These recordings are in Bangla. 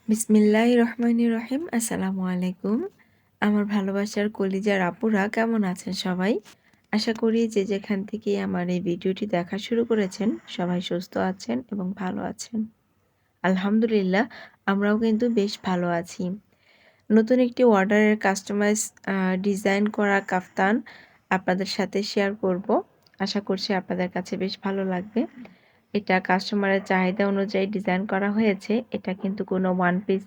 বিসমিল্লাহির রহমানির রহিম। আসসালামু আলাইকুম। আমার ভালোবাসার কলিজার আপুরা কেমন আছেন সবাই? আশা করি যে যেখান থেকেই আমার এই ভিডিওটি দেখা শুরু করেছেন সবাই সুস্থ আছেন এবং ভালো আছেন। আলহামদুলিল্লাহ আমরাও কিন্তু বেশ ভালো আছি। নতুন একটি অর্ডারের কাস্টমাইজ আ ডিজাইন করা কাফতান আপনাদের সাথে শেয়ার করব। আশা করছি আপনাদের কাছে বেশ ভালো লাগবে। এটা কাস্টমারের চাহিদা অনুযায়ী ডিজাইন করা হয়েছে। এটা কিন্তু কোনো ওয়ান পিস,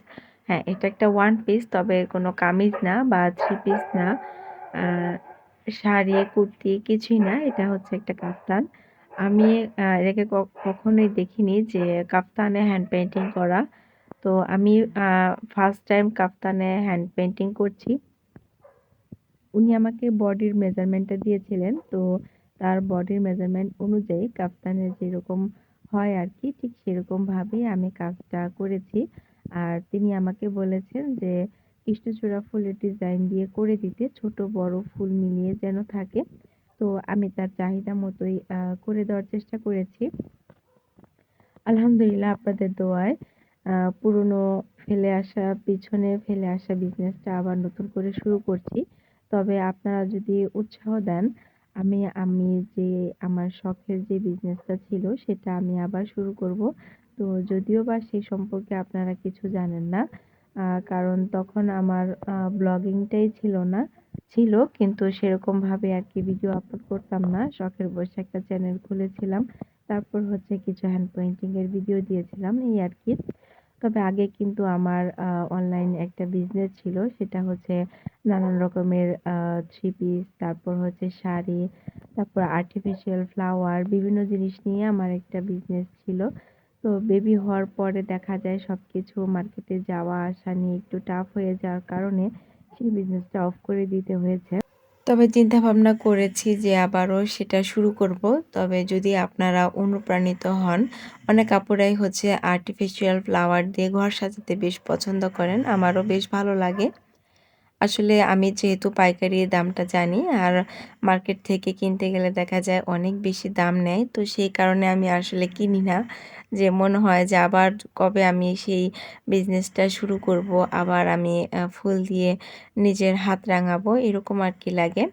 হ্যাঁ, এটা একটা ওয়ান পিস, তবে কোনো কামিজ না বা থ্রি পিস না। আ শাড়ি, কুর্তি কিছুই না। এটা হচ্ছে একটা কাফতান। আমি এর আগে কখনোই দেখিনি যে কাফতানে হ্যান্ড পেইন্টিং করা। তো আমি আ ফার্স্ট টাইম কাফতানে হ্যান্ড পেইন্টিং করছি। উনি আমাকে বডির মেজারমেন্টটা দিয়েছিলেন। তো তার বডির মেজারমেন্ট অনুযায়ী কাফতানের যেরকম হয় আরকি, ঠিক সেরকমভাবেই আমি কাজটা করেছি। আর তিনি আমাকে বলেছেন যে কৃষ্ণচূড়া ফুলের ডিজাইন দিয়ে করে দিতে, ছোট বড় ফুল মিলিয়ে যেন থাকে। তো আমি তার চাহিদা মতোই করে দেওয়ার চেষ্টা করেছি। আলহামদুলিল্লাহ আপনাদের দোয়ায় পুরনো পিছনে ফেলে আসা বিজনেসটা আবার নতুন করে শুরু করছি। তবে আপনারা যদি উৎসাহ দেন, আমি আমি যে আমার শখের যে বিজনেসটা ছিল সেটা আমি আবার শুরু করব। তো যদিও বা সেই সম্পর্কে আপনারা কিছু জানেন না। কারণ তখন আমার ব্লগিংটাই ছিল না। ছিল কিন্তু সেরকমভাবে আরকি ভিডিও আপলোড করতাম না। শখের বশে একটা চ্যানেল খুলেছিলাম। তারপর হচ্ছে কিছু হ্যান্ড পেইন্টিং এর ভিডিও দিয়েছিলাম এই আরকি। তবে আগে কিন্তু আমার অনলাইন একটা বিজনেস ছিল। সেটা হচ্ছে নানান রকমের থ্রি পিস, তারপর হচ্ছে শাড়ি, তারপর আর্টিফিশিয়াল ফ্লাওয়ার, বিভিন্ন জিনিস নিয়ে আমার একটা বিজনেস ছিল। তো বেবি হওয়ার পরে দেখা যায় সবকিছু মার্কেটে যাওয়া আসা নিয়ে একটু টাফ হয়ে যাওয়ার কারণে সেই বিজনেসটা অফ করে দিতে হয়েছে। তবে চিন্তাভাবনা করেছি যে আবারও সেটা শুরু করব। তবে যদি আপনারা অনুপ্রাণিত হন, অনেক আপুরাই হচ্ছে আর্টিফিশিয়াল ফ্লাওয়ার দিয়ে ঘর সাজাতে বেশ পছন্দ করেন। আমারও বেশ ভালো লাগে। আসলে আমি যেহেতু পাইকারি দামটা জানি, আর মার্কেট থেকে কিনতে গেলে দেখা যায় অনেক বেশি দাম নেয়। তো সেই কারণে আমি আসলে কিনি না। যে মনে হয় যে আবার কবে আমি সেই বিজনেসটা শুরু করব, আবার আমি ফুল দিয়ে নিজের হাত রাঙাবো, এরকম আরকি লাগে।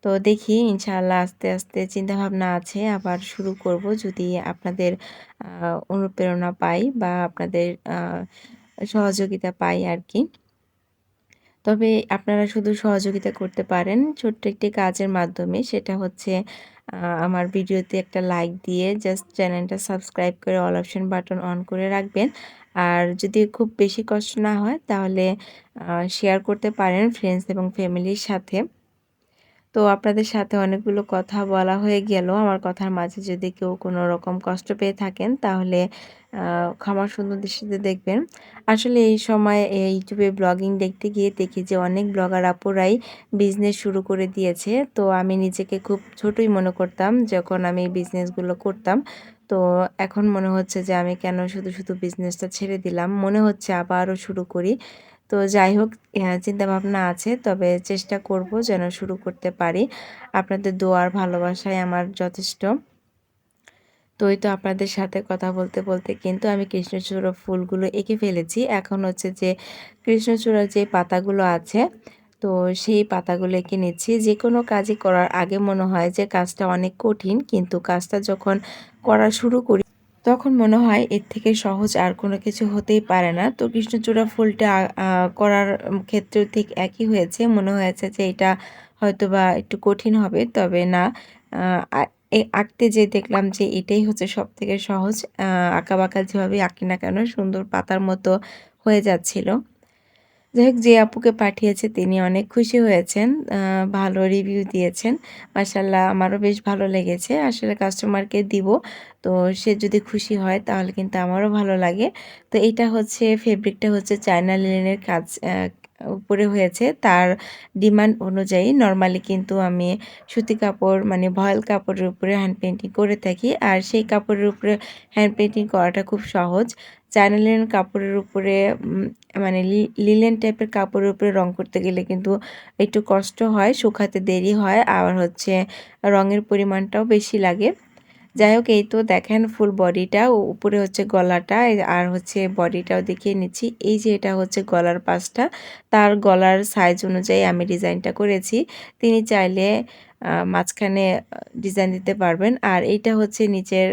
তো দেখি ইনশাআল্লাহ আস্তে, আস্তে চিন্তাভাবনা আছে আবার শুরু করব, যদি আপনাদের আ অনুপ্রেরণা পাই বা আপনাদের সহযোগিতা পাই আরকি। তবে আপনারা শুধু সহযোগিতা করতে পারেন ছোট্ট একটি কাজের মাধ্যমে। সেটা হচ্ছে আ আমার ভিডিওতে একটা লাইক দিয়ে জাস্ট চ্যানেলটা সাবস্ক্রাইব করে অল অপশন বাটন অন করে রাখবেন। আর যদি খুব বেশি কষ্ট না হয় তাহলে শেয়ার করতে পারেন ফ্রেন্ডস এবং ফ্যামিলির সাথে। তো আপনাদের সাথে অনেকগুলো কথা বলা হয়ে গেল। আমার কথার মাঝে যদি কেউ কোনো রকম কষ্ট পেয়ে থাকেন তাহলে আ ক্ষমার সুন্দর দৃষ্টিতে দেখবেন। আসলে এই সময় YouTube এ ব্লগিং দেখতে গিয়ে দেখি যে অনেক ব্লগার আপুরাই বিজনেস শুরু করে দিয়েছে। তো আমি নিজেকে খুব ছোটই মনে করতাম যখন আমি এই বিজনেসগুলো করতাম। তো এখন মনে হচ্ছে যে আমি কেন শুধু বিজনেসটা ছেড়ে দিলাম। মনে হচ্ছে আবারও শুরু করি। তো যাই হোক, চিন্তাভাবনা আছে, তবে চেষ্টা করব যেন শুরু করতে পারি। আপনাদের দোয়ার ভালোবাসায় আমার যথেষ্ট। তো এই তো আপনাদের সাথে কথা বলতে কিন্তু আমি কৃষ্ণচূড়া ফুলগুলো এঁকে ফেলেছি। এখন হচ্ছে যে কৃষ্ণচূড়ার যে পাতাগুলো আছে, তো সেই পাতাগুলো এঁকে নিচ্ছি। যেকোনো কাজই করার আগে মনে হয় যে কাজটা অনেক কঠিন, কিন্তু কাজটা যখন করা শুরু করি তখন মনে হয় এর থেকে সহজ আর কোনো কিছু হতেই পারে না। তো কৃষ্ণচূড়া ফুলটা করার ক্ষেত্রেও ঠিক একই হয়েছে। মনে হয়েছে যে এটা হয়তোবা একটু কঠিন হবে। তবে না, আ আ আঁকতে যেয়ে দেখলাম যে এটাই হচ্ছে সবথেকে সহজ। আঁকাবাঁকা যেভাবেই আঁকি না কেন সুন্দর পাতার মতো হয়ে যাচ্ছিল। যাই হোক, যে আপুকে পাঠিয়েছে তিনি অনেক খুশি হয়েছেন। ভালো রিভিউ দিয়েছেন। মাশাআল্লাহ আমারও বেশ ভালো লেগেছে। আসলে কাস্টমারকে দিব। তো সে যদি খুশি হয় তাহলে কিন্তু আমারও ভালো লাগে। তো এইটা হচ্ছে ফেব্রিকটা হচ্ছে চায়না লিনেনের কাজ উপরে হয়েছে। তার ডিমান্ড অনুযায়ী নরমালি কিন্তু আমি সুতি কাপড় মানে ভয়েল কাপড়ের উপরে হ্যান্ড পেইন্টিং করে থাকি। আর সেই কাপড়ের উপরে হ্যান্ড পেইন্টিং করাটা খুব সহজ। চায়না লিনেন কাপড়ের উপরে মানে লিনেন টাইপের কাপড়ের উপরে রং করতে গেলে কিন্তু একটু কষ্ট হয়, শুকাতে দেরি হয়, আর হচ্ছে রঙের পরিমাণটাও বেশি লাগে। যাই হোক এই তো দেখেন ফুল বডিটা উপরে হচ্ছে গলাটা আর হচ্ছে বডিটাও দেখিয়ে নিচ্ছি। এই যে এটা হচ্ছে গলার পাশটা, তার গলার সাইজ অনুযায়ী আমি ডিজাইনটা করেছি। তিনি চাইলে মাঝখানে ডিজাইন দিতে পারবেন। আর এইটা হচ্ছে নিচের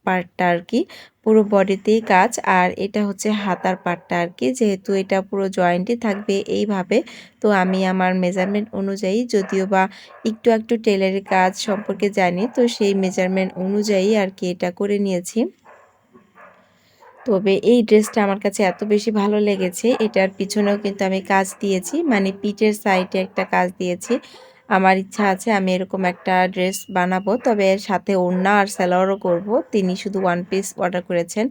পার্টটা আর কি, পুরো বডিতেই কাজ। আর এটা হচ্ছে হাতার পার্টটা আর কি, যেহেতু এটা পুরো জয়েন্টই থাকবে এইভাবে। তো আমি আমার মেজারমেন্ট অনুযায়ী, যদিও বা একটু একটু টেলারের কাজ সম্পর্কে জানি, তো সেই মেজারমেন্ট অনুযায়ী আর কি এটা করে নিয়েছি। তবে এই ড্রেসটা আমার কাছে এত বেশি ভালো লেগেছে, এটার পিছনেও কিন্তু আমি কাজ দিয়েছি, মানে পিঠের সাইডে একটা কাজ দিয়েছি। আমার ইচ্ছা আছে আমি এরকম একটা ড্রেস বানাবো, তবে এর সাথে ওড়না আর সালোয়ারও করব। তিনি শুধু ওয়ান পিস অর্ডার করেছেন।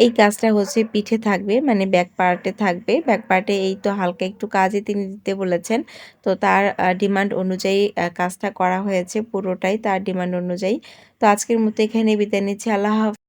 এই কাজটা হচ্ছে পিঠে থাকবে, মানে ব্যাক পার্টে থাকবে। ব্যাক পার্টে এই তো হালকা একটু কাজই তিনি দিতে বলেছেন। তো তার ডিমান্ড অনুযায়ী কাজটা করা হয়েছে, পুরোটাই তার ডিমান্ড অনুযায়ী। তো আজকের মতো এখানে বিদায় নিচ্ছি। আল্লাহ হাফেজ।